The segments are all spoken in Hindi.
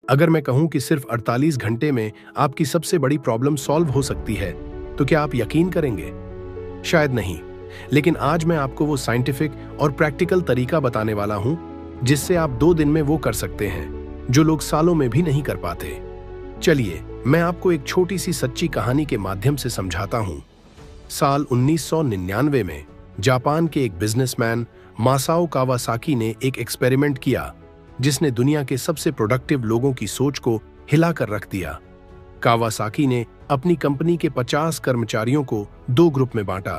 अगर मैं कहूं कि सिर्फ 48 घंटे में आपकी सबसे बड़ी प्रॉब्लम सॉल्व हो सकती है, तो क्या आप यकीन करेंगे? शायद नहीं, लेकिन आज मैं आपको वो साइंटिफिक और प्रैक्टिकल तरीका बताने वाला हूं जिससे आप 2 दिन में वो कर सकते हैं जो लोग सालों में भी नहीं कर पाते। चलिए, मैं आपको एक छोटी सी सच्ची कहानी के माध्यम से समझाता हूं। साल 1999 में जापान के एक बिजनेसमैन मासाओ कावासाकी ने एक एक्सपेरिमेंट किया जिसने दुनिया के सबसे प्रोडक्टिव लोगों की सोच को हिला कर रख दिया। कावासाकी ने अपनी कंपनी के 50 कर्मचारियों को 2 ग्रुप में बांटा।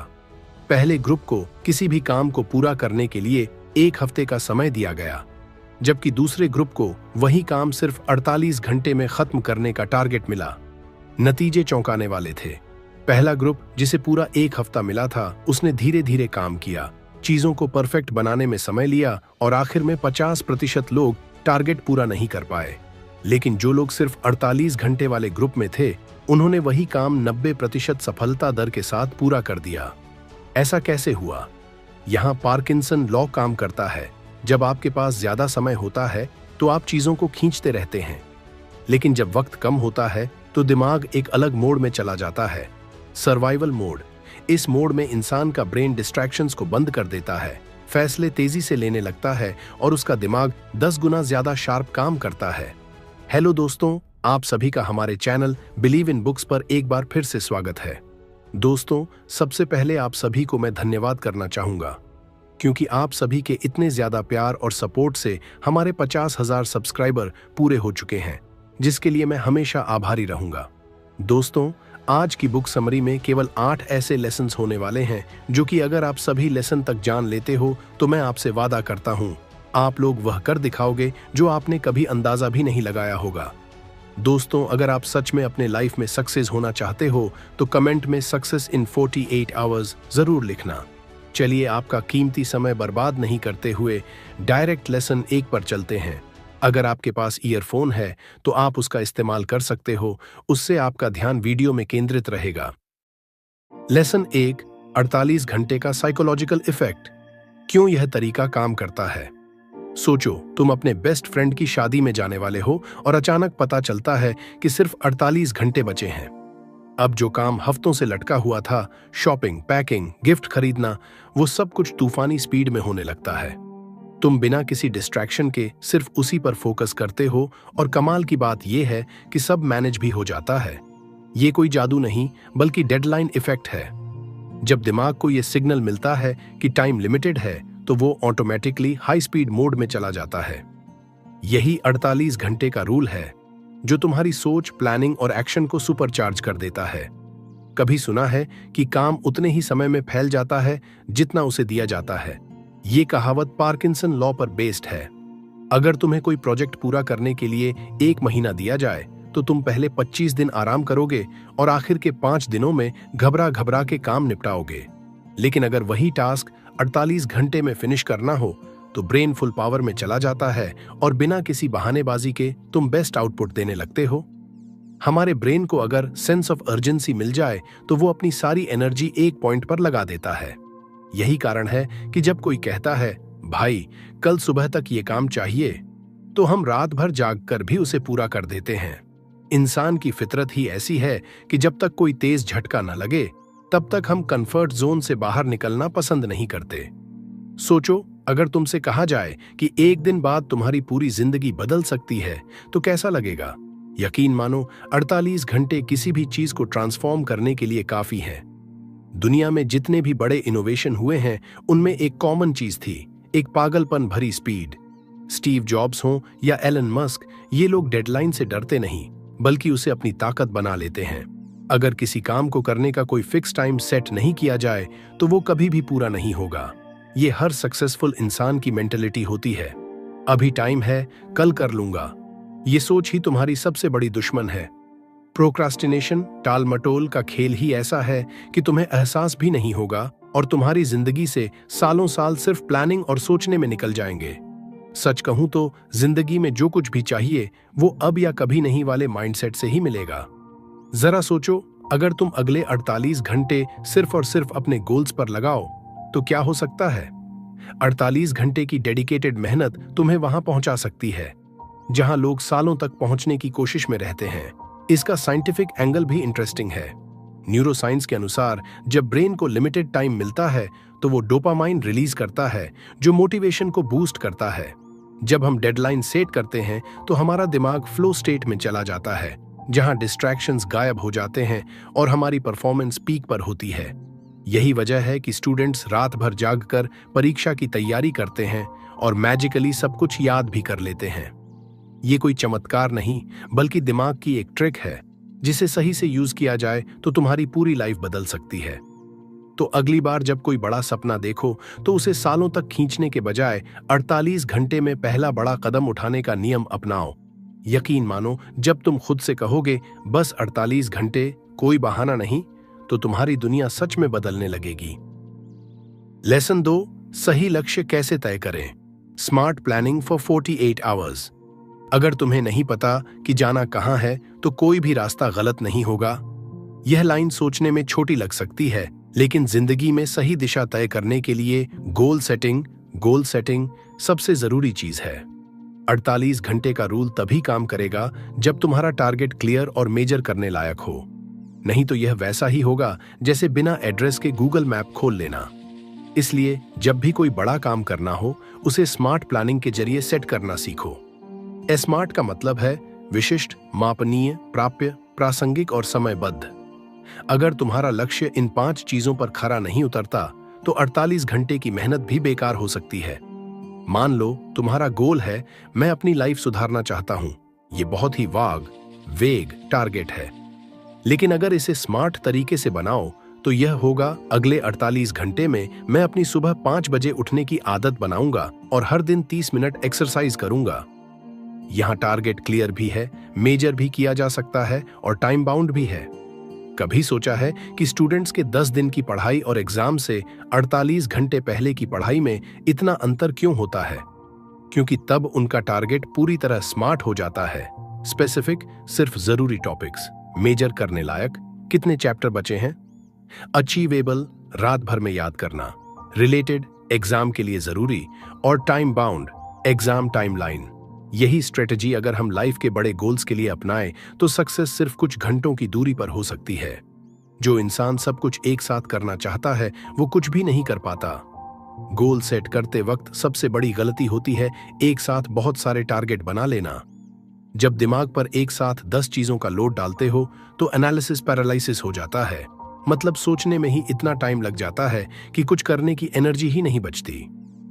पहले ग्रुप को किसी भी काम को पूरा करने के लिए 1 हफ्ते का समय दिया गया, जबकि दूसरे ग्रुप को वही काम सिर्फ 48 घंटे में खत्म करने का टारगेट मिला। नतीजे चौंकाने वाले थे। पहला ग्रुप, जिसे पूरा 1 हफ्ता मिला था, उसने धीरे धीरे काम किया, चीजों को परफेक्ट बनाने में समय लिया और आखिर में 50% लोग टारगेट पूरा नहीं कर पाए। लेकिन जो लोग सिर्फ 48 घंटे वाले ग्रुप में थे, उन्होंने वही काम 90% सफलता दर के साथ पूरा कर दिया। ऐसा कैसे हुआ? यहाँ पार्किंसन लॉ काम करता है। जब आपके पास ज्यादा समय होता है तो आप चीजों को खींचते रहते हैं, लेकिन जब वक्त कम होता है तो दिमाग एक अलग मोड में चला जाता है, सर्वाइवल मोड। इस मोड में इंसान का ब्रेन डिस्ट्रैक्शंस को बंद कर देता है, फैसले तेजी से लेने लगता है और उसका दिमाग 10 गुना ज्यादा शार्प काम करता है। हेलो दोस्तों, आप सभी का हमारे चैनल बिलीव इन बुक्स पर एक बार फिर से स्वागत है। दोस्तों, सबसे पहले आप सभी को मैं धन्यवाद करना चाहूंगा, क्योंकि आप सभी के इतने ज्यादा प्यार और सपोर्ट से हमारे 50,000 सब्सक्राइबर पूरे हो चुके हैं, जिसके लिए मैं हमेशा आभारी रहूंगा। दोस्तों, आज की बुक समरी में केवल 8 ऐसे लेसन्स होने वाले हैं जो कि अगर आप सभी लेसन तक जान लेते हो तो मैं आपसे वादा करता हूं, आप लोग वह कर दिखाओगे जो आपने कभी अंदाजा भी नहीं लगाया होगा। दोस्तों, अगर आप सच में अपने लाइफ में सक्सेस होना चाहते हो तो कमेंट में सक्सेस इन 48 आवर्स जरूर लिखना। चलिए, आपका कीमती समय बर्बाद नहीं करते हुए डायरेक्ट लेसन 1 पर चलते हैं। अगर आपके पास ईयरफोन है तो आप उसका इस्तेमाल कर सकते हो, उससे आपका ध्यान वीडियो में केंद्रित रहेगा। लेसन 1, 48 घंटे का साइकोलॉजिकल इफेक्ट। क्यों यह तरीका काम करता है? सोचो, तुम अपने बेस्ट फ्रेंड की शादी में जाने वाले हो और अचानक पता चलता है कि सिर्फ 48 घंटे बचे हैं। अब जो काम हफ्तों से लटका हुआ था, शॉपिंग, पैकिंग, गिफ्ट खरीदना, वो सब कुछ तूफानी स्पीड में होने लगता है। तुम बिना किसी डिस्ट्रैक्शन के सिर्फ उसी पर फोकस करते हो और कमाल की बात यह है कि सब मैनेज भी हो जाता है। ये कोई जादू नहीं, बल्कि डेडलाइन इफेक्ट है। जब दिमाग को यह सिग्नल मिलता है कि टाइम लिमिटेड है तो वो ऑटोमेटिकली हाई स्पीड मोड में चला जाता है। यही 48 घंटे का रूल है जो तुम्हारी सोच, प्लानिंग और एक्शन को सुपरचार्ज कर देता है। कभी सुना है कि काम उतने ही समय में फैल जाता है जितना उसे दिया जाता है। ये कहावत पार्किंसन लॉ पर बेस्ड है। अगर तुम्हें कोई प्रोजेक्ट पूरा करने के लिए 1 महीना दिया जाए तो तुम पहले 25 दिन आराम करोगे और आखिर के 5 दिनों में घबरा घबरा के काम निपटाओगे। लेकिन अगर वही टास्क 48 घंटे में फिनिश करना हो तो ब्रेन फुल पावर में चला जाता है और बिना किसी बहानेबाजी के तुम बेस्ट आउटपुट देने लगते हो। हमारे ब्रेन को अगर सेंस ऑफ अर्जेंसी मिल जाए तो वो अपनी सारी एनर्जी एक पॉइंट पर लगा देता है। यही कारण है कि जब कोई कहता है, भाई कल सुबह तक ये काम चाहिए, तो हम रात भर जाग कर भी उसे पूरा कर देते हैं। इंसान की फितरत ही ऐसी है कि जब तक कोई तेज झटका न लगे तब तक हम कंफर्ट जोन से बाहर निकलना पसंद नहीं करते। सोचो, अगर तुमसे कहा जाए कि 1 दिन बाद तुम्हारी पूरी जिंदगी बदल सकती है तो कैसा लगेगा? यकीन मानो, 48 घंटे किसी भी चीज को ट्रांसफॉर्म करने के लिए काफी हैं। दुनिया में जितने भी बड़े इनोवेशन हुए हैं उनमें एक कॉमन चीज थी, एक पागलपन भरी स्पीड। स्टीव जॉब्स हों या एलन मस्क, ये लोग डेडलाइन से डरते नहीं बल्कि उसे अपनी ताकत बना लेते हैं। अगर किसी काम को करने का कोई फिक्स टाइम सेट नहीं किया जाए तो वो कभी भी पूरा नहीं होगा। ये हर सक्सेसफुल इंसान की मेंटेलिटी होती है। अभी टाइम है, कल कर लूंगा। ये सोच ही तुम्हारी सबसे बड़ी दुश्मन है। प्रोक्रास्टिनेशन, टाल मटोल का खेल ही ऐसा है कि तुम्हें एहसास भी नहीं होगा और तुम्हारी जिंदगी से सालों साल सिर्फ प्लानिंग और सोचने में निकल जाएंगे। सच कहूं तो जिंदगी में जो कुछ भी चाहिए वो अब या कभी नहीं वाले माइंडसेट से ही मिलेगा। जरा सोचो, अगर तुम अगले 48 घंटे सिर्फ और सिर्फ अपने गोल्स पर लगाओ तो क्या हो सकता है? 48 घंटे की डेडिकेटेड मेहनत तुम्हें वहां पहुंचा सकती है। जहां लोग सालों तक पहुंचने की कोशिश में रहते हैं। इसका साइंटिफिक एंगल भी इंटरेस्टिंग है। न्यूरोसाइंस के अनुसार जब ब्रेन को लिमिटेड टाइम मिलता है तो वो डोपामाइन रिलीज करता है, जो मोटिवेशन को बूस्ट करता है। जब हम डेडलाइन सेट करते हैं तो हमारा दिमाग फ्लो स्टेट में चला जाता है, जहां डिस्ट्रैक्शंस गायब हो जाते हैं और हमारी परफॉर्मेंस पीक पर होती है। यही वजह है कि स्टूडेंट्स रात भर जागकर परीक्षा की तैयारी करते हैं और मैजिकली सब कुछ याद भी कर लेते हैं। ये कोई चमत्कार नहीं, बल्कि दिमाग की एक ट्रिक है, जिसे सही से यूज किया जाए तो तुम्हारी पूरी लाइफ बदल सकती है। तो अगली बार जब कोई बड़ा सपना देखो तो उसे सालों तक खींचने के बजाय 48 घंटे में पहला बड़ा कदम उठाने का नियम अपनाओ। यकीन मानो, जब तुम खुद से कहोगे बस 48 घंटे, कोई बहाना नहीं, तो तुम्हारी दुनिया सच में बदलने लगेगी। लेसन 2, सही लक्ष्य कैसे तय करें। Smart planning for 48 hours. अगर तुम्हें नहीं पता कि जाना कहां है तो कोई भी रास्ता गलत नहीं होगा। यह लाइन सोचने में छोटी लग सकती है, लेकिन जिंदगी में सही दिशा तय करने के लिए गोल सेटिंग सबसे जरूरी चीज है। 48 घंटे का रूल तभी काम करेगा जब तुम्हारा टारगेट क्लियर और मेजर करने लायक हो। नहीं तो यह वैसा ही होगा जैसे बिना एड्रेस के गूगल मैप खोल लेना। इसलिए जब भी कोई बड़ा काम करना हो, उसे स्मार्ट प्लानिंग के जरिए सेट करना सीखो। स्मार्ट का मतलब है विशिष्ट, मापनीय, प्राप्य, प्रासंगिक और समयबद्ध। अगर तुम्हारा लक्ष्य इन 5 चीजों पर खरा नहीं उतरता तो 48 घंटे की मेहनत भी बेकार हो सकती है। मान लो तुम्हारा गोल है, मैं अपनी लाइफ सुधारना चाहता हूं। ये बहुत ही वेग टारगेट है, लेकिन अगर इसे स्मार्ट तरीके से बनाओ तो यह होगा, अगले 48 घंटे में मैं अपनी सुबह 5 बजे उठने की आदत बनाऊंगा और हर दिन 30 मिनट एक्सरसाइज करूंगा। यहां टारगेट क्लियर भी है, मेजर भी किया जा सकता है और टाइम बाउंड भी है। कभी सोचा है कि स्टूडेंट्स के 10 दिन की पढ़ाई और एग्जाम से 48 घंटे पहले की पढ़ाई में इतना अंतर क्यों होता है? क्योंकि तब उनका टारगेट पूरी तरह स्मार्ट हो जाता है। स्पेसिफिक, सिर्फ जरूरी टॉपिक्स, मेजर करने लायक, कितने चैप्टर बचे हैं, अचीवेबल, रात भर में याद करना, रिलेटेड, एग्जाम के लिए जरूरी, और टाइम बाउंड, एग्जाम टाइमलाइन। यही स्ट्रेटजी अगर हम लाइफ के बड़े गोल्स के लिए अपनाएं तो सक्सेस सिर्फ कुछ घंटों की दूरी पर हो सकती है। जो इंसान सब कुछ एक साथ करना चाहता है वो कुछ भी नहीं कर पाता। गोल सेट करते वक्त सबसे बड़ी गलती होती है एक साथ बहुत सारे टारगेट बना लेना। जब दिमाग पर एक साथ 10 चीजों का लोड डालते हो तो एनालिसिस पैरालिसिस हो जाता है। मतलब सोचने में ही इतना टाइम लग जाता है कि कुछ करने की एनर्जी ही नहीं बचती।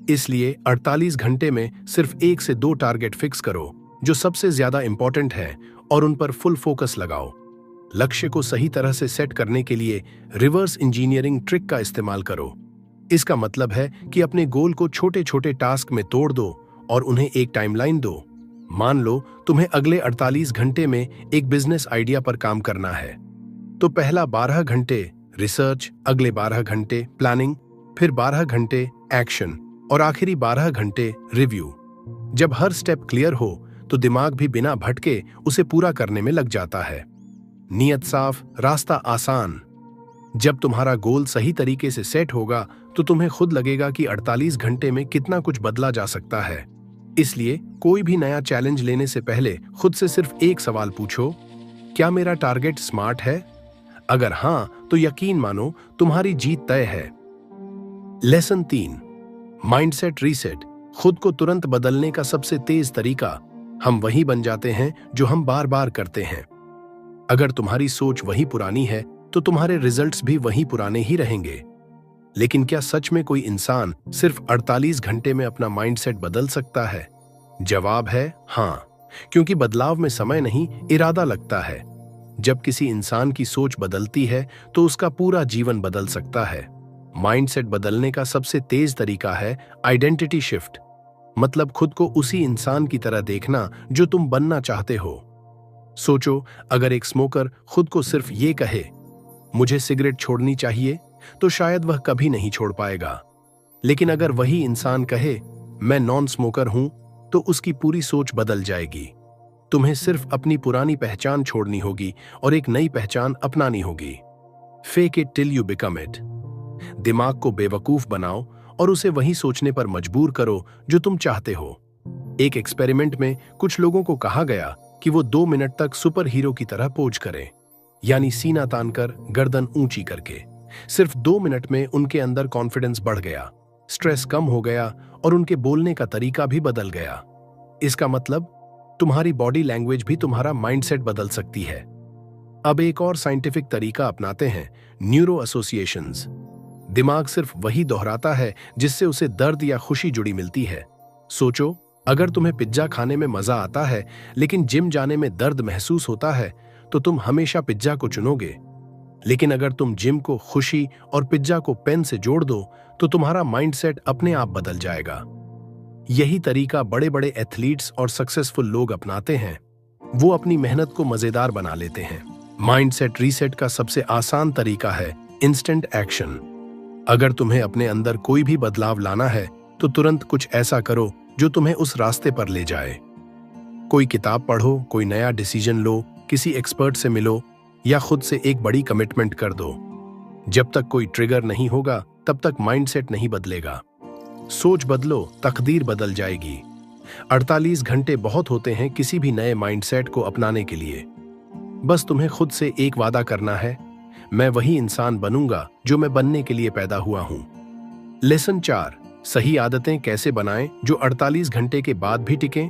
इसलिए 48 घंटे में सिर्फ 1 से 2 टारगेट फिक्स करो जो सबसे ज्यादा इंपॉर्टेंट है और उन पर फुल फोकस लगाओ। लक्ष्य को सही तरह से सेट करने के लिए रिवर्स इंजीनियरिंग ट्रिक का इस्तेमाल करो। इसका मतलब है कि अपने गोल को छोटे छोटे टास्क में तोड़ दो और उन्हें एक टाइमलाइन दो। मान लो तुम्हें अगले 48 घंटे में एक बिजनेस आइडिया पर काम करना है, तो पहला 12 घंटे रिसर्च, अगले 12 घंटे प्लानिंग, फिर 12 घंटे एक्शन और आखिरी 12 घंटे रिव्यू। जब हर स्टेप क्लियर हो तो दिमाग भी बिना भटके उसे पूरा करने में लग जाता है। नियत साफ, रास्ता आसान। जब तुम्हारा गोल सही तरीके से सेट होगा तो तुम्हें खुद लगेगा कि 48 घंटे में कितना कुछ बदला जा सकता है। इसलिए कोई भी नया चैलेंज लेने से पहले खुद से सिर्फ एक सवाल पूछो, क्या मेरा टारगेट स्मार्ट है? अगर हां, तो यकीन मानो तुम्हारी जीत तय है। Lesson 3, mindset reset. खुद को तुरंत बदलने का सबसे तेज तरीका, हम वही बन जाते हैं जो हम बार बार करते हैं। अगर तुम्हारी सोच वही पुरानी है तो तुम्हारे रिजल्ट्स भी वही पुराने ही रहेंगे। लेकिन क्या सच में कोई इंसान सिर्फ 48 घंटे में अपना माइंडसेट बदल सकता है? जवाब है हां, क्योंकि बदलाव में समय नहीं, इरादा लगता है। जब किसी इंसान की सोच बदलती है तो उसका पूरा जीवन बदल सकता है। माइंडसेट बदलने का सबसे तेज तरीका है आइडेंटिटी शिफ्ट, मतलब खुद को उसी इंसान की तरह देखना जो तुम बनना चाहते हो। सोचो, अगर एक स्मोकर खुद को सिर्फ ये कहे, मुझे सिगरेट छोड़नी चाहिए, तो शायद वह कभी नहीं छोड़ पाएगा। लेकिन अगर वही इंसान कहे, मैं नॉन स्मोकर हूं, तो उसकी पूरी सोच बदल जाएगी। तुम्हें सिर्फ अपनी पुरानी पहचान छोड़नी होगी और एक नई पहचान अपनानी होगी। Fake it till you become it. दिमाग को बेवकूफ बनाओ और उसे वही सोचने पर मजबूर करो जो तुम चाहते हो। एक एक्सपेरिमेंट में कुछ लोगों को कहा गया कि वो 2 मिनट तक सुपर हीरो की तरह पोज करें, यानी सीना तानकर गर्दन ऊंची करके। सिर्फ 2 मिनट में उनके अंदर कॉन्फिडेंस बढ़ गया, स्ट्रेस कम हो गया और उनके बोलने का तरीका भी बदल गया। इसका मतलब तुम्हारी बॉडी लैंग्वेज भी तुम्हारा माइंडसेट बदल सकती है। अब एक और साइंटिफिक तरीका अपनाते हैं, न्यूरो एसोसिएशंस। दिमाग सिर्फ वही दोहराता है जिससे उसे दर्द या खुशी जुड़ी मिलती है। सोचो, अगर तुम्हें पिज्जा खाने में मजा आता है लेकिन जिम जाने में दर्द महसूस होता है तो तुम हमेशा पिज्जा को चुनोगे। लेकिन अगर तुम जिम को खुशी और पिज्जा को पेन से जोड़ दो तो तुम्हारा माइंडसेट अपने आप बदल जाएगा। यही तरीका बड़े बड़े एथलीट्स और सक्सेसफुल लोग अपनाते हैं। वो अपनी मेहनत को मजेदार बना लेते हैं। माइंडसेट रीसेट का सबसे आसान तरीका है इंस्टेंट एक्शन। अगर तुम्हें अपने अंदर कोई भी बदलाव लाना है तो तुरंत कुछ ऐसा करो जो तुम्हें उस रास्ते पर ले जाए। कोई किताब पढ़ो, कोई नया डिसीजन लो, किसी एक्सपर्ट से मिलो या खुद से एक बड़ी कमिटमेंट कर दो। जब तक कोई ट्रिगर नहीं होगा तब तक माइंडसेट नहीं बदलेगा। सोच बदलो, तकदीर बदल जाएगी। 48 घंटे बहुत होते हैं किसी भी नए माइंडसेट को अपनाने के लिए। बस तुम्हें खुद से एक वादा करना है, मैं वही इंसान बनूंगा जो मैं बनने के लिए पैदा हुआ हूं। लेसन 4, सही आदतें कैसे बनाएं जो 48 घंटे के बाद भी टिकें।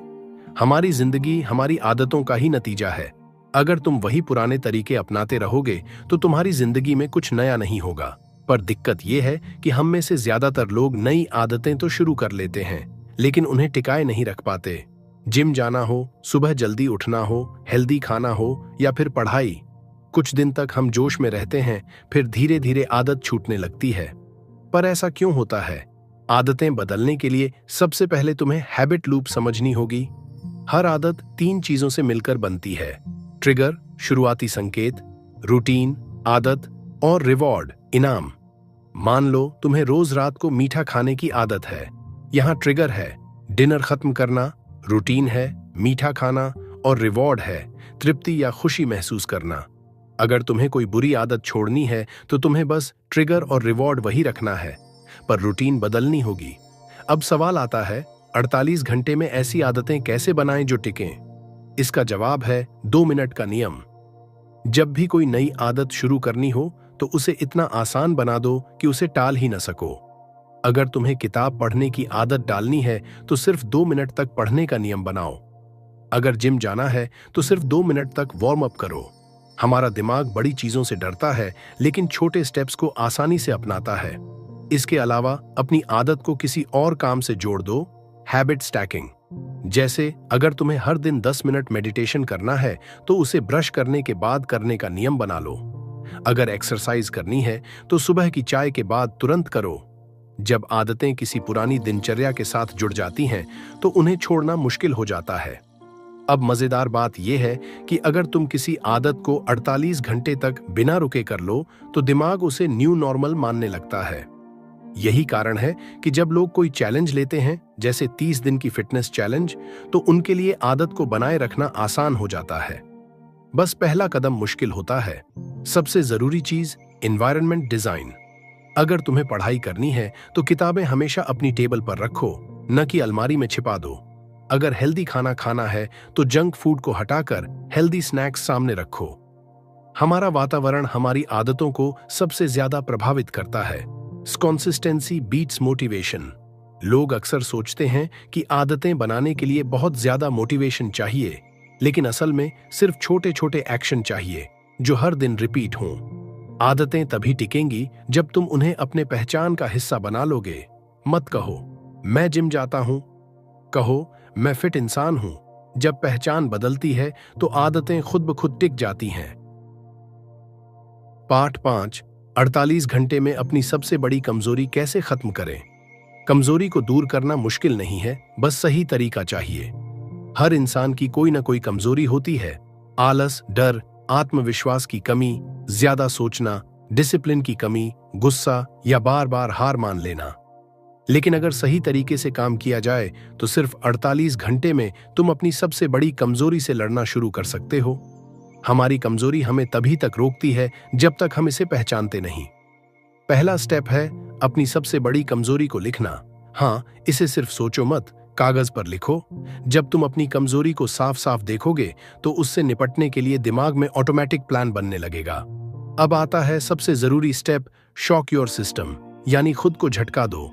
हमारी जिंदगी हमारी आदतों का ही नतीजा है। अगर तुम वही पुराने तरीके अपनाते रहोगे तो तुम्हारी जिंदगी में कुछ नया नहीं होगा। पर दिक्कत यह है कि हम में से ज्यादातर लोग नई आदतें तो शुरू कर लेते हैं लेकिन उन्हें टिकाए नहीं रख पाते। जिम जाना हो, सुबह जल्दी उठना हो, हेल्दी खाना हो या फिर पढ़ाई, कुछ दिन तक हम जोश में रहते हैं, फिर धीरे धीरे आदत छूटने लगती है। पर ऐसा क्यों होता है? आदतें बदलने के लिए सबसे पहले तुम्हें हैबिट लूप समझनी होगी। हर आदत 3 चीजों से मिलकर बनती है: ट्रिगर, शुरुआती संकेत, रूटीन, आदत और रिवॉर्ड, इनाम। मान लो तुम्हें रोज रात को मीठा खाने की आदत है। यहां ट्रिगर है डिनर खत्म करना, रूटीन है मीठा खाना और रिवॉर्ड है तृप्ति या खुशी महसूस करना। अगर तुम्हें कोई बुरी आदत छोड़नी है तो तुम्हें बस ट्रिगर और रिवॉर्ड वही रखना है, पर रूटीन बदलनी होगी। अब सवाल आता है, 48 घंटे में ऐसी आदतें कैसे बनाएं जो टिकें? इसका जवाब है 2 मिनट का नियम। जब भी कोई नई आदत शुरू करनी हो तो उसे इतना आसान बना दो कि उसे टाल ही न सको। अगर तुम्हें किताब पढ़ने की आदत डालनी है तो सिर्फ 2 मिनट तक पढ़ने का नियम बनाओ। अगर जिम जाना है तो सिर्फ 2 मिनट तक वार्म अप करो। हमारा दिमाग बड़ी चीजों से डरता है लेकिन छोटे स्टेप्स को आसानी से अपनाता है। इसके अलावा अपनी आदत को किसी और काम से जोड़ दो, हैबिट स्टैकिंग। जैसे अगर तुम्हें हर दिन 10 मिनट मेडिटेशन करना है तो उसे ब्रश करने के बाद करने का नियम बना लो। अगर एक्सरसाइज करनी है तो सुबह की चाय के बाद तुरंत करो। जब आदतें किसी पुरानी दिनचर्या के साथ जुड़ जाती हैं तो उन्हें छोड़ना मुश्किल हो जाता है। अब मजेदार बात यह है कि अगर तुम किसी आदत को 48 घंटे तक बिना रुके कर लो तो दिमाग उसे न्यू नॉर्मल मानने लगता है। यही कारण है कि जब लोग कोई चैलेंज लेते हैं, जैसे 30 दिन की फिटनेस चैलेंज, तो उनके लिए आदत को बनाए रखना आसान हो जाता है। बस पहला कदम मुश्किल होता है। सबसे जरूरी चीज, एनवायरनमेंट डिजाइन। अगर तुम्हें पढ़ाई करनी है तो किताबें हमेशा अपनी टेबल पर रखो, न कि अलमारी में छिपा दो। अगर हेल्दी खाना खाना है तो जंक फूड को हटाकर हेल्दी स्नैक्स सामने रखो। हमारा वातावरण हमारी आदतों को सबसे ज्यादा प्रभावित करता है। Consistency beats motivation. लोग अक्सर सोचते हैं कि आदतें बनाने के लिए बहुत ज्यादा मोटिवेशन चाहिए, लेकिन असल में सिर्फ छोटे छोटे एक्शन चाहिए जो हर दिन रिपीट हों। आदतें तभी टिकेंगी जब तुम उन्हें अपने पहचान का हिस्सा बना लोगे। मत कहो मैं जिम जाता हूं, कहो मैं फिट इंसान हूं। जब पहचान बदलती है तो आदतें खुद ब खुद टिक जाती हैं। पार्ट 5, 48 घंटे में अपनी सबसे बड़ी कमजोरी कैसे खत्म करें। कमजोरी को दूर करना मुश्किल नहीं है, बस सही तरीका चाहिए। हर इंसान की कोई ना कोई कमजोरी होती है। आलस, डर, आत्मविश्वास की कमी, ज्यादा सोचना, डिसिप्लिन की कमी, गुस्सा या बार बार हार मान लेना। लेकिन अगर सही तरीके से काम किया जाए तो सिर्फ 48 घंटे में तुम अपनी सबसे बड़ी कमजोरी से लड़ना शुरू कर सकते हो। हमारी कमजोरी हमें तभी तक रोकती है जब तक हम इसे पहचानते नहीं। पहला स्टेप है अपनी सबसे बड़ी कमजोरी को लिखना। हाँ, इसे सिर्फ सोचो मत, कागज पर लिखो। जब तुम अपनी कमजोरी को साफ साफ देखोगे तो उससे निपटने के लिए दिमाग में ऑटोमेटिक प्लान बनने लगेगा। अब आता है सबसे जरूरी स्टेप, शॉक योर सिस्टम, यानी खुद को झटका दो।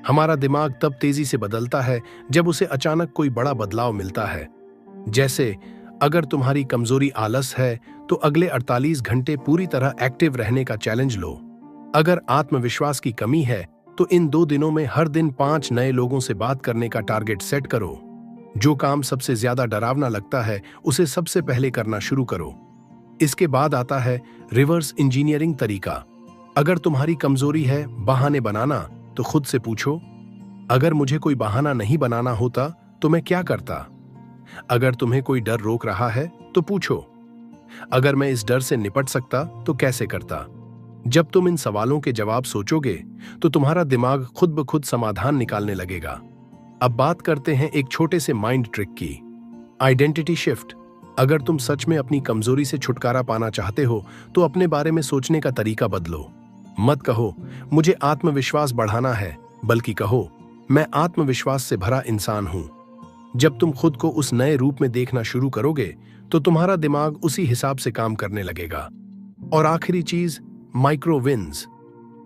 हमारा दिमाग तब तेजी से बदलता है जब उसे अचानक कोई बड़ा बदलाव मिलता है। जैसे अगर तुम्हारी कमजोरी आलस है तो अगले 48 घंटे पूरी तरह एक्टिव रहने का चैलेंज लो। अगर आत्मविश्वास की कमी है तो इन 2 दिनों में हर दिन 5 नए लोगों से बात करने का टारगेट सेट करो। जो काम सबसे ज्यादा डरावना लगता है उसे सबसे पहले करना शुरू करो। इसके बाद आता है रिवर्स इंजीनियरिंग तरीका। अगर तुम्हारी कमजोरी है बहाने बनाना तो खुद से पूछो, अगर मुझे कोई बहाना नहीं बनाना होता तो मैं क्या करता? अगर तुम्हें कोई डर रोक रहा है तो पूछो, अगर मैं इस डर से निपट सकता तो कैसे करता? जब तुम इन सवालों के जवाब सोचोगे तो तुम्हारा दिमाग खुद ब खुद समाधान निकालने लगेगा। अब बात करते हैं एक छोटे से माइंड ट्रिक की, आइडेंटिटी शिफ्ट। अगर तुम सच में अपनी कमजोरी से छुटकारा पाना चाहते हो तो अपने बारे में सोचने का तरीका बदलो। मत कहो मुझे आत्मविश्वास बढ़ाना है, बल्कि कहो मैं आत्मविश्वास से भरा इंसान हूं। जब तुम खुद को उस नए रूप में देखना शुरू करोगे तो तुम्हारा दिमाग उसी हिसाब से काम करने लगेगा। और आखिरी चीज, माइक्रो विन्स।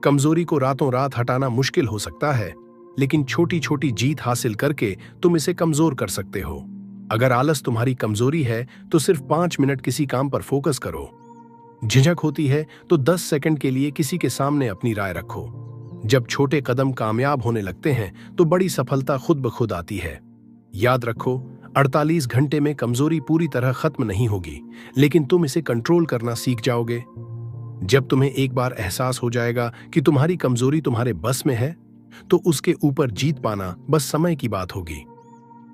कमजोरी को रातों रात हटाना मुश्किल हो सकता है, लेकिन छोटी छोटी जीत हासिल करके तुम इसे कमजोर कर सकते हो। अगर आलस तुम्हारी कमजोरी है तो सिर्फ 5 मिनट किसी काम पर फोकस करो। झिझक होती है तो 10 सेकंड के लिए किसी के सामने अपनी राय रखो। जब छोटे कदम कामयाब होने लगते हैं तो बड़ी सफलता खुद ब खुद आती है। याद रखो, 48 घंटे में कमजोरी पूरी तरह खत्म नहीं होगी, लेकिन तुम इसे कंट्रोल करना सीख जाओगे। जब तुम्हें एक बार एहसास हो जाएगा कि तुम्हारी कमजोरी तुम्हारे बस में है, तो उसके ऊपर जीत पाना बस समय की बात होगी।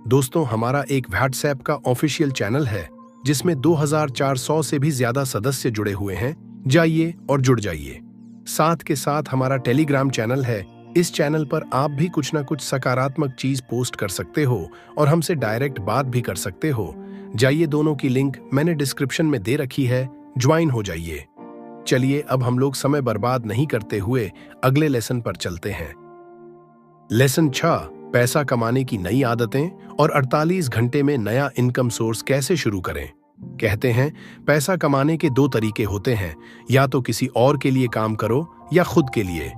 दोस्तों, हमारा एक व्हाट्सएप का ऑफिशियल चैनल है जिसमें 2400 से भी ज्यादा सदस्य जुड़े हुए हैं। जाइए और जुड़ जाइए। साथ के साथ हमारा टेलीग्राम चैनल है। इस चैनल पर आप भी कुछ ना कुछ सकारात्मक चीज पोस्ट कर सकते हो और हमसे डायरेक्ट बात भी कर सकते हो। जाइए, दोनों की लिंक मैंने डिस्क्रिप्शन में दे रखी है, ज्वाइन हो जाइए। चलिए अब हम लोग समय बर्बाद नहीं करते हुए अगले लेसन पर चलते हैं। लेसन 6, पैसा कमाने की नई आदतें और 48 घंटे में नया इनकम सोर्स कैसे शुरू करें। कहते हैं पैसा कमाने के 2 तरीके होते हैं, या तो किसी और के लिए काम करो या खुद के लिए।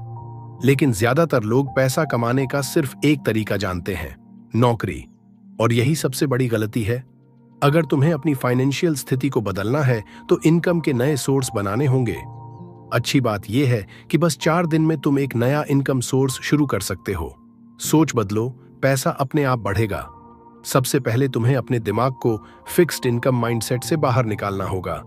लेकिन ज्यादातर लोग पैसा कमाने का सिर्फ एक तरीका जानते हैं, नौकरी। और यही सबसे बड़ी गलती है। अगर तुम्हें अपनी फाइनेंशियल स्थिति को बदलना है तो इनकम के नए सोर्स बनाने होंगे। अच्छी बात यह है कि बस 4 दिन में तुम एक नया इनकम सोर्स शुरू कर सकते हो। सोच बदलो, पैसा अपने आप बढ़ेगा। सबसे पहले तुम्हें अपने दिमाग को फिक्स्ड इनकम माइंडसेट से बाहर निकालना होगा।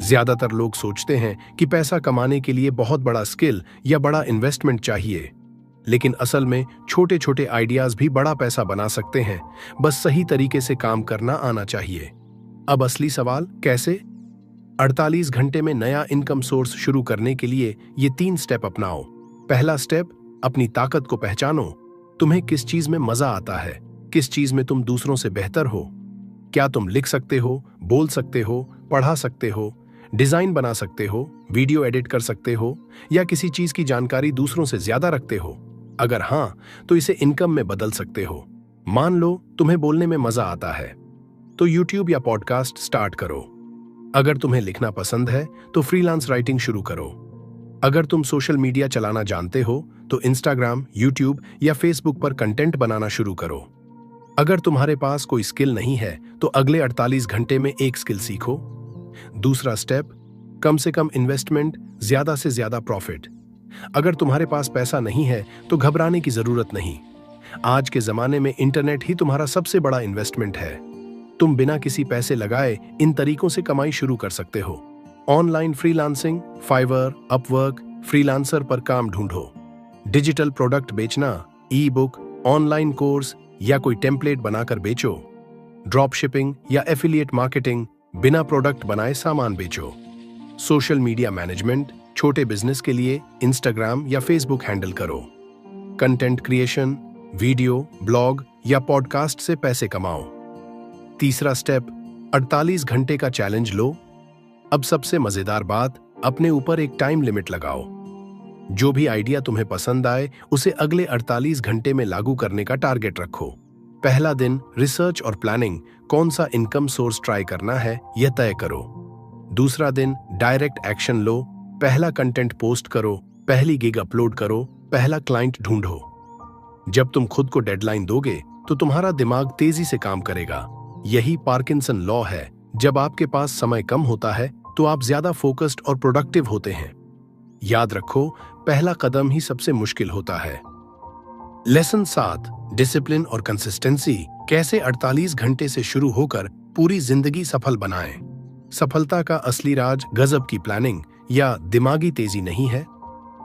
ज्यादातर लोग सोचते हैं कि पैसा कमाने के लिए बहुत बड़ा स्किल या बड़ा इन्वेस्टमेंट चाहिए, लेकिन असल में छोटे छोटे आइडियाज भी बड़ा पैसा बना सकते हैं। बस सही तरीके से काम करना आना चाहिए। अब असली सवाल, कैसे? 48 घंटे में नया इनकम सोर्स शुरू करने के लिए ये 3 स्टेप अपनाओ। पहला स्टेप, अपनी ताकत को पहचानो। तुम्हें किस चीज में मजा आता है, किस चीज में तुम दूसरों से बेहतर हो। क्या तुम लिख सकते हो, बोल सकते हो, पढ़ा सकते हो, डिजाइन बना सकते हो, वीडियो एडिट कर सकते हो, या किसी चीज की जानकारी दूसरों से ज्यादा रखते हो? अगर हां, तो इसे इनकम में बदल सकते हो। मान लो तुम्हें बोलने में मजा आता है, तो यूट्यूब या पॉडकास्ट स्टार्ट करो। अगर तुम्हें लिखना पसंद है तो फ्रीलांस राइटिंग शुरू करो। अगर तुम सोशल मीडिया चलाना जानते हो तो इंस्टाग्राम, यूट्यूब या फेसबुक पर कंटेंट बनाना शुरू करो। अगर तुम्हारे पास कोई स्किल नहीं है तो अगले 48 घंटे में एक स्किल सीखो। दूसरा स्टेप, कम से कम इन्वेस्टमेंट, ज्यादा से ज्यादा प्रॉफिट। अगर तुम्हारे पास पैसा नहीं है तो घबराने की जरूरत नहीं। आज के जमाने में इंटरनेट ही तुम्हारा सबसे बड़ा इन्वेस्टमेंट है। तुम बिना किसी पैसे लगाए इन तरीकों से कमाई शुरू कर सकते हो। Online freelancing, Fiverr, Upwork, freelancer पर काम ढूंढो। डिजिटल प्रोडक्ट बेचना, ई बुक, ऑनलाइन कोर्स या कोई टेम्पलेट बनाकर बेचो। ड्रॉप शिपिंग या एफिलिएट मार्केटिंग, बिना प्रोडक्ट बनाए सामान बेचो। सोशल मीडिया मैनेजमेंट, छोटे बिजनेस के लिए इंस्टाग्राम या फेसबुक हैंडल करो। कंटेंट क्रिएशन, वीडियो, ब्लॉग या पॉडकास्ट से पैसे कमाओ। तीसरा स्टेप, 48 घंटे का चैलेंज लो। अब सबसे मजेदार बात, अपने ऊपर एक टाइम लिमिट लगाओ। जो भी आइडिया तुम्हें पसंद आए उसे अगले 48 घंटे में लागू करने का टारगेट रखो। पहला दिन रिसर्च और प्लानिंग, कौन सा इनकम सोर्स ट्राई करना है यह तय करो। दूसरा दिन डायरेक्ट एक्शन लो, पहला कंटेंट पोस्ट करो, पहली गिग अपलोड करो, पहला क्लाइंट ढूंढो। जब तुम खुद को डेडलाइन दोगे तो तुम्हारा दिमाग तेजी से काम करेगा। यही पार्किंसन लॉ है। जब आपके पास समय कम होता है तो आप ज्यादा फोकस्ड और प्रोडक्टिव होते हैं। याद रखो, पहला कदम ही सबसे मुश्किल होता है। लेसन 7, डिसिप्लिन और कंसिस्टेंसी, कैसे 48 घंटे से शुरू होकर पूरी जिंदगी सफल बनाएं। सफलता का असली राज गजब की प्लानिंग या दिमागी तेजी नहीं है।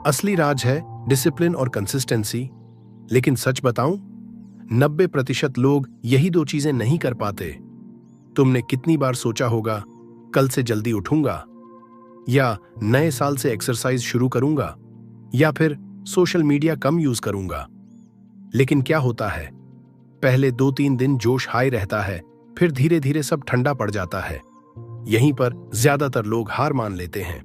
असली राज है डिसिप्लिन और कंसिस्टेंसी। लेकिन सच बताऊं, 90% लोग यही दो चीजें नहीं कर पाते। तुमने कितनी बार सोचा होगा, कल से जल्दी उठूंगा, या नए साल से एक्सरसाइज शुरू करूंगा, या फिर सोशल मीडिया कम यूज करूंगा। लेकिन क्या होता है, पहले 2-3 दिन जोश हाई रहता है, फिर धीरे धीरे सब ठंडा पड़ जाता है। यहीं पर ज्यादातर लोग हार मान लेते हैं।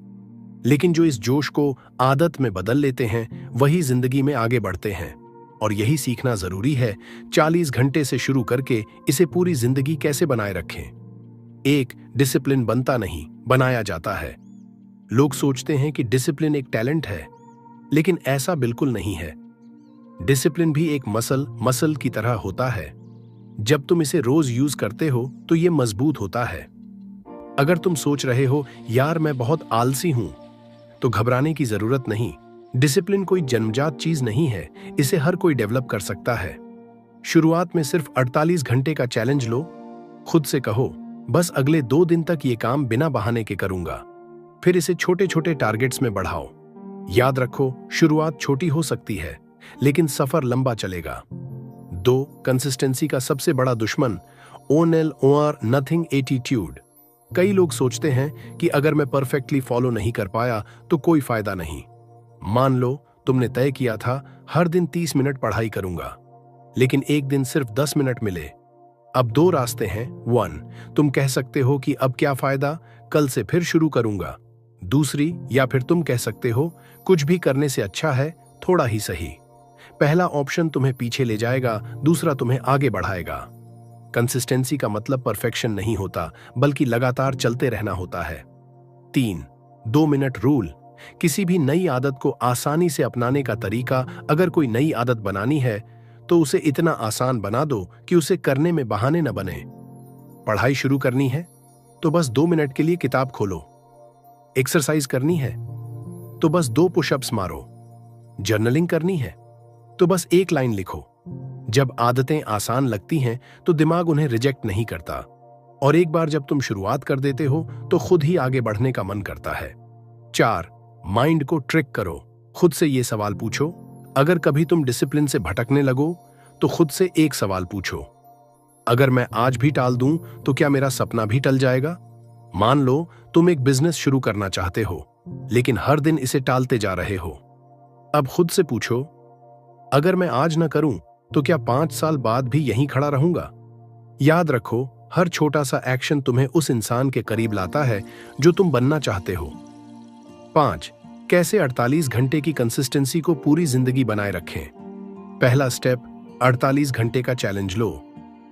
लेकिन जो इस जोश को आदत में बदल लेते हैं वही जिंदगी में आगे बढ़ते हैं। और यही सीखना जरूरी है। 40 घंटे से शुरू करके इसे पूरी जिंदगी कैसे बनाए रखें। एक डिसिप्लिन बनता नहीं, बनाया जाता है। लोग सोचते हैं कि डिसिप्लिन एक टैलेंट है, लेकिन ऐसा बिल्कुल नहीं है। डिसिप्लिन भी एक मसल की तरह होता है। जब तुम इसे रोज यूज करते हो तो ये मजबूत होता है। अगर तुम सोच रहे हो यार मैं बहुत आलसी हूं, तो घबराने की जरूरत नहीं। डिसिप्लिन कोई जन्मजात चीज नहीं है, इसे हर कोई डेवलप कर सकता है। शुरुआत में सिर्फ 48 घंटे का चैलेंज लो। खुद से कहो, बस अगले 2 दिन तक ये काम बिना बहाने के करूंगा। फिर इसे छोटे छोटे टारगेट्स में बढ़ाओ। याद रखो, शुरुआत छोटी हो सकती है, लेकिन सफर लंबा चलेगा। 2, कंसिस्टेंसी का सबसे बड़ा दुश्मन, ONL नथिंग एटीट्यूड। कई लोग सोचते हैं कि अगर मैं परफेक्टली फॉलो नहीं कर पाया तो कोई फायदा नहीं। मान लो तुमने तय किया था हर दिन 30 मिनट पढ़ाई करूंगा, लेकिन एक दिन सिर्फ 10 मिनट मिले। अब 2 रास्ते हैं। 1, तुम कह सकते हो कि अब क्या फायदा, कल से फिर शुरू करूंगा। दूसरी, या फिर तुम कह सकते हो कुछ भी करने से अच्छा है थोड़ा ही सही। पहला ऑप्शन तुम्हें पीछे ले जाएगा, दूसरा तुम्हें आगे बढ़ाएगा। कंसिस्टेंसी का मतलब परफेक्शन नहीं होता, बल्कि लगातार चलते रहना होता है। 3, 2 मिनट रूल। किसी भी नई आदत को आसानी से अपनाने का तरीका, अगर कोई नई आदत बनानी है तो उसे इतना आसान बना दो कि उसे करने में बहाने न बने। पढ़ाई शुरू करनी है तो बस 2 मिनट के लिए किताब खोलो। एक्सरसाइज करनी है तो बस 2 पुशअप्स मारो। जर्नलिंग करनी है तो बस 1 लाइन लिखो। जब आदतें आसान लगती हैं तो दिमाग उन्हें रिजेक्ट नहीं करता, और एक बार जब तुम शुरुआत कर देते हो तो खुद ही आगे बढ़ने का मन करता है। 4, माइंड को ट्रिक करो। खुद से ये सवाल पूछो, अगर कभी तुम डिसिप्लिन से भटकने लगो तो खुद से एक सवाल पूछो, अगर मैं आज भी टाल दूं तो क्या मेरा सपना भी टल जाएगा। मान लो तुम एक बिजनेस शुरू करना चाहते हो, लेकिन हर दिन इसे टालते जा रहे हो। अब खुद से पूछो, अगर मैं आज न करूं तो क्या 5 साल बाद भी यहीं खड़ा रहूंगा। याद रखो, हर छोटा सा एक्शन तुम्हें उस इंसान के करीब लाता है जो तुम बनना चाहते हो। 5, कैसे 48 घंटे की कंसिस्टेंसी को पूरी जिंदगी बनाए रखें। पहला स्टेप, 48 घंटे का चैलेंज लो।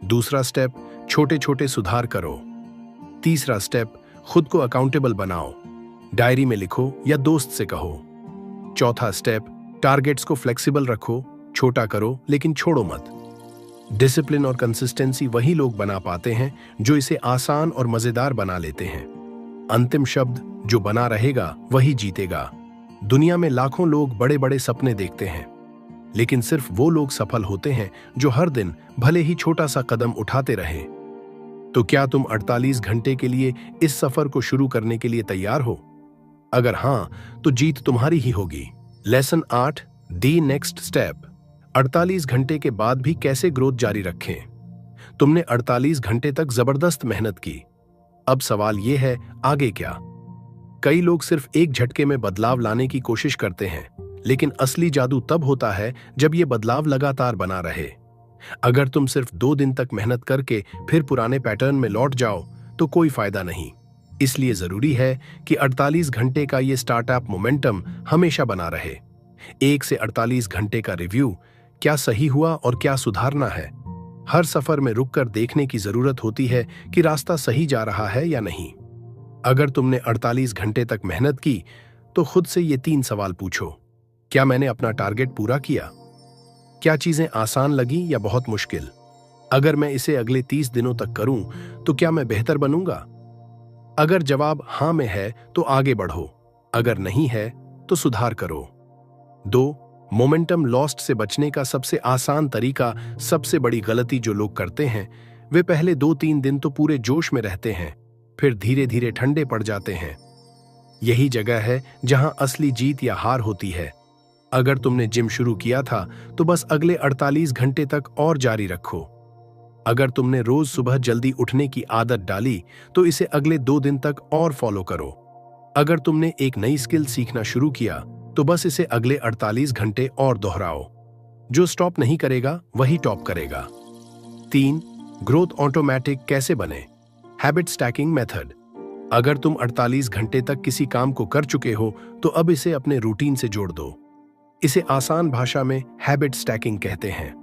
दूसरा स्टेप, छोटे छोटे सुधार करो। तीसरा स्टेप, खुद को अकाउंटेबल बनाओ। डायरी में लिखो या दोस्त से कहो। चौथा स्टेप, टारगेट्स को फ्लेक्सिबल रखो, छोटा करो लेकिन छोड़ो मत। डिसिप्लिन और कंसिस्टेंसी वही लोग बना पाते हैं जो इसे आसान और मजेदार बना लेते हैं। अंतिम शब्द, जो बना रहेगा वही जीतेगा। दुनिया में लाखों लोग बड़े बड़े सपने देखते हैं, लेकिन सिर्फ वो लोग सफल होते हैं जो हर दिन भले ही छोटा सा कदम उठाते रहें। तो क्या तुम 48 घंटे के लिए इस सफर को शुरू करने के लिए तैयार हो? अगर हां, तो जीत तुम्हारी ही होगी। लेसन 8, दी नेक्स्ट स्टेप। 48 घंटे के बाद भी कैसे ग्रोथ जारी रखें। तुमने 48 घंटे तक जबरदस्त मेहनत की। अब सवाल यह है, आगे क्या? कई लोग सिर्फ एक झटके में बदलाव लाने की कोशिश करते हैं, लेकिन असली जादू तब होता है जब यह बदलाव लगातार बना रहे। अगर तुम सिर्फ 2 दिन तक मेहनत करके फिर पुराने पैटर्न में लौट जाओ तो कोई फायदा नहीं। इसलिए जरूरी है कि 48 घंटे का यह स्टार्टअप मोमेंटम हमेशा बना रहे। 1 से 48 घंटे का रिव्यू, क्या सही हुआ और क्या सुधारना है। हर सफर में रुककर देखने की जरूरत होती है कि रास्ता सही जा रहा है या नहीं। अगर तुमने 48 घंटे तक मेहनत की तो खुद से ये 3 सवाल पूछो। क्या मैंने अपना टारगेट पूरा किया? क्या चीजें आसान लगी या बहुत मुश्किल? अगर मैं इसे अगले 30 दिनों तक करूं तो क्या मैं बेहतर बनूंगा? अगर जवाब हां में है तो आगे बढ़ो, अगर नहीं है तो सुधार करो। 2. मोमेंटम लॉस्ट से बचने का सबसे आसान तरीका, सबसे बड़ी गलती जो लोग करते हैं, वे पहले 2-3 दिन तो पूरे जोश में रहते हैं, फिर धीरे धीरे ठंडे पड़ जाते हैं। यही जगह है जहां असली जीत या हार होती है। अगर तुमने जिम शुरू किया था तो बस अगले 48 घंटे तक और जारी रखो। अगर तुमने रोज सुबह जल्दी उठने की आदत डाली तो इसे अगले 2 दिन तक और फॉलो करो। अगर तुमने एक नई स्किल सीखना शुरू किया तो बस इसे अगले 48 घंटे और दोहराओ। जो स्टॉप नहीं करेगा वही टॉप करेगा। 3. ग्रोथ ऑटोमेटिक कैसे बने? Habit stacking method. अगर तुम 48 घंटे तक किसी काम को कर चुके हो तो अब इसे अपने रूटीन से जोड़ दो। इसे आसान भाषा में हैबिट स्टैकिंग कहते हैं।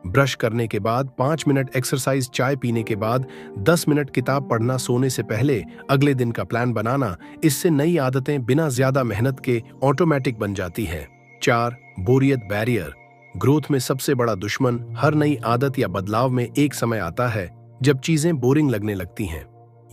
ब्रश करने के बाद 5 मिनट एक्सरसाइज, चाय पीने के बाद 10 मिनट किताब पढ़ना, सोने से पहले अगले दिन का प्लान बनाना, इससे नई आदतें बिना ज्यादा मेहनत के ऑटोमेटिक बन जाती हैं। 4. बोरियत बैरियर। ग्रोथ में सबसे बड़ा दुश्मन हर नई आदत या बदलाव में एक समय आता है जब चीजें बोरिंग लगने लगती हैं।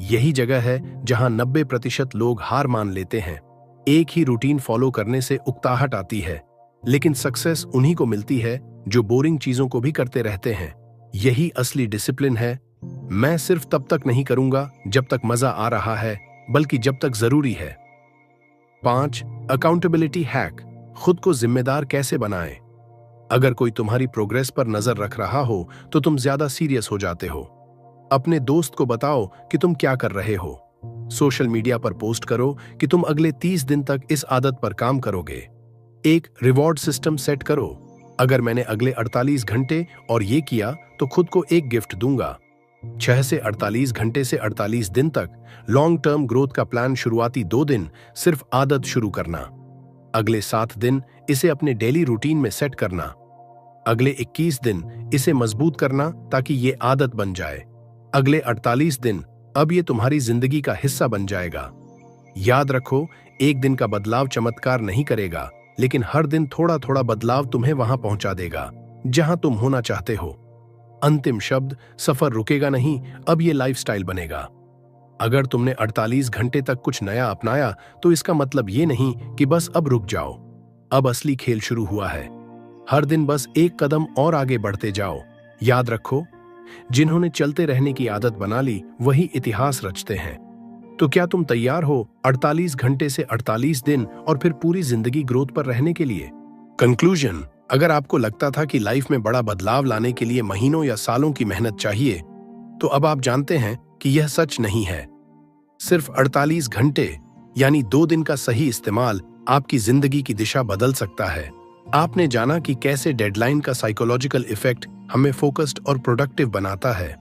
यही जगह है जहां 90% लोग हार मान लेते हैं। एक ही रूटीन फॉलो करने से उकताहट आती है, लेकिन सक्सेस उन्हीं को मिलती है जो बोरिंग चीजों को भी करते रहते हैं। यही असली डिसिप्लिन है। मैं सिर्फ तब तक नहीं करूंगा जब तक मजा आ रहा है, बल्कि जब तक जरूरी है। 5. Accountability hack. खुद को जिम्मेदार कैसे बनाएं? अगर कोई तुम्हारी प्रोग्रेस पर नजर रख रहा हो तो तुम ज्यादा सीरियस हो जाते हो। अपने दोस्त को बताओ कि तुम क्या कर रहे हो। सोशल मीडिया पर पोस्ट करो कि तुम अगले 30 दिन तक इस आदत पर काम करोगे। एक रिवॉर्ड सिस्टम सेट करो। अगर मैंने अगले 48 घंटे और ये किया तो खुद को एक गिफ्ट दूंगा। 6 से 48 घंटे से 48 दिन तक लॉन्ग टर्म ग्रोथ का प्लान। शुरुआती 2 दिन सिर्फ आदत शुरू करना। अगले 7 दिन इसे अपने डेली रूटीन में सेट करना। अगले 21 दिन इसे मजबूत करना ताकि ये आदत बन जाए। अगले 48 दिन अब ये तुम्हारी जिंदगी का हिस्सा बन जाएगा। याद रखो, एक दिन का बदलाव चमत्कार नहीं करेगा, लेकिन हर दिन थोड़ा थोड़ा बदलाव तुम्हें वहां पहुंचा देगा जहां तुम होना चाहते हो। अंतिम शब्द, सफर रुकेगा नहीं, अब ये लाइफस्टाइल बनेगा। अगर तुमने 48 घंटे तक कुछ नया अपनाया तो इसका मतलब ये नहीं कि बस अब रुक जाओ। अब असली खेल शुरू हुआ है। हर दिन बस एक कदम और आगे बढ़ते जाओ। याद रखो, जिन्होंने चलते रहने की आदत बना ली वही इतिहास रचते हैं। तो क्या तुम तैयार हो 48 घंटे से 48 दिन और फिर पूरी जिंदगी ग्रोथ पर रहने के लिए? कंक्लूजन, अगर आपको लगता था कि लाइफ में बड़ा बदलाव लाने के लिए महीनों या सालों की मेहनत चाहिए, तो अब आप जानते हैं कि यह सच नहीं है। सिर्फ 48 घंटे यानी 2 दिन का सही इस्तेमाल आपकी जिंदगी की दिशा बदल सकता है। आपने जाना कि कैसे डेडलाइन का साइकोलॉजिकल इफेक्ट हमें फोकस्ड और प्रोडक्टिव बनाता है।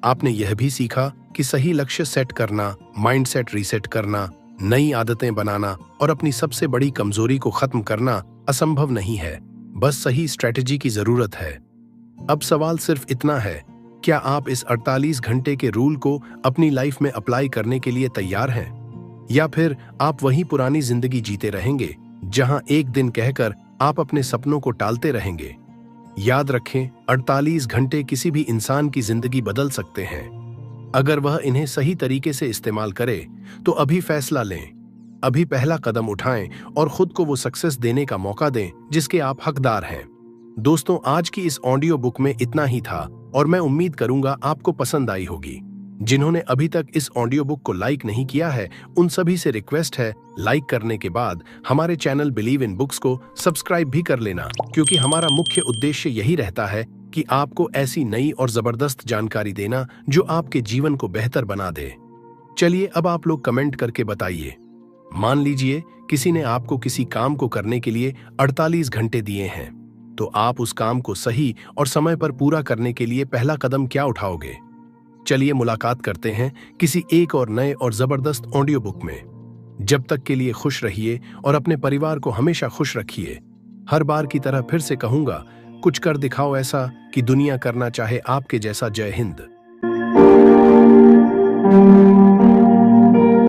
आपने यह भी सीखा कि सही लक्ष्य सेट करना, माइंडसेट रीसेट करना, नई आदतें बनाना और अपनी सबसे बड़ी कमजोरी को खत्म करना असंभव नहीं है, बस सही स्ट्रेटजी की जरूरत है। अब सवाल सिर्फ इतना है, क्या आप इस 48 घंटे के रूल को अपनी लाइफ में अप्लाई करने के लिए तैयार हैं? या फिर आप वही पुरानी जिंदगी जीते रहेंगे जहां एक दिन कहकर आप अपने सपनों को टालते रहेंगे? याद रखें, 48 घंटे किसी भी इंसान की जिंदगी बदल सकते हैं अगर वह इन्हें सही तरीके से इस्तेमाल करे। तो अभी फैसला लें, अभी पहला कदम उठाएं और खुद को वो सक्सेस देने का मौका दें जिसके आप हकदार हैं। दोस्तों, आज की इस ऑडियो बुक में इतना ही था और मैं उम्मीद करूंगा आपको पसंद आई होगी। जिन्होंने अभी तक इस ऑडियो बुक को लाइक नहीं किया है, उन सभी से रिक्वेस्ट है, लाइक करने के बाद हमारे चैनल बिलीव इन बुक्स को सब्सक्राइब भी कर लेना, क्योंकि हमारा मुख्य उद्देश्य यही रहता है कि आपको ऐसी नई और जबरदस्त जानकारी देना जो आपके जीवन को बेहतर बना दे। चलिए अब आप लोग कमेंट करके बताइए। मान लीजिए किसी ने आपको किसी काम को करने के लिए 48 घंटे दिए हैं, तो आप उस काम को सही और समय पर पूरा करने के लिए पहला कदम क्या उठाओगे? चलिए मुलाकात करते हैं किसी एक और नए और जबरदस्त ऑडियो बुक में। जब तक के लिए खुश रहिए और अपने परिवार को हमेशा खुश रखिए। हर बार की तरह फिर से कहूंगा, कुछ कर दिखाओ ऐसा कि दुनिया करना चाहे आपके जैसा। जय हिंद।